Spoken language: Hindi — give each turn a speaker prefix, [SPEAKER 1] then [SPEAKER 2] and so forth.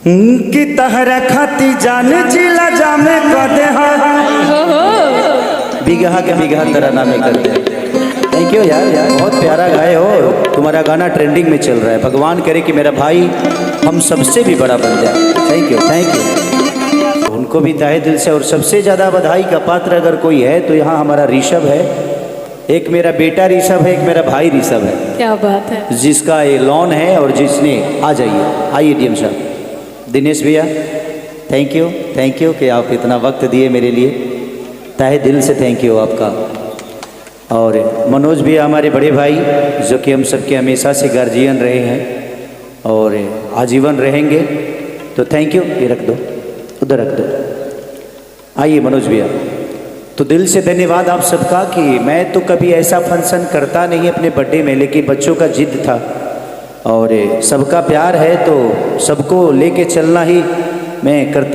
[SPEAKER 1] कि तहरा खाती जान जिला जामे कदे बिगहा के बिगहा तेरा नामे कर दे। थैंक यू यार, बहुत प्यारा गाए हो। तुम्हारा गाना ट्रेंडिंग में चल रहा है। भगवान करे कि मेरा भाई हम सबसे भी बड़ा बन जाए। Thank you thank you. उनको भी तहे दिल से, और सबसे ज़्यादा बधाई का पात्र अगर कोई है तो यहाँ हमारा ऋषभ है। एक मेरा बेटा ऋषभ है, एक मेरा भाई ऋषभ है।
[SPEAKER 2] क्या बात है।
[SPEAKER 1] जिसका ये लॉन है और जिसने आ जाइए, आइए डीएम साहब। दिनेश भैया थैंक यू कि आप इतना वक्त दिए मेरे लिए। तहे दिल से थैंक यू आपका। और मनोज भैया हमारे बड़े भाई, जो कि हम सबके हमेशा से गार्जियन रहे हैं और आजीवन रहेंगे, तो थैंक यू। ये रख दो, उधर रख दो। आइए मनोज भैया। तो दिल से धन्यवाद आप सबका कि मैं तो कभी ऐसा फंक्शन करता नहीं अपने बर्थडे में, लेकिन बच्चों का जिद था और सबका प्यार है तो सबको लेके चलना ही मैं करता।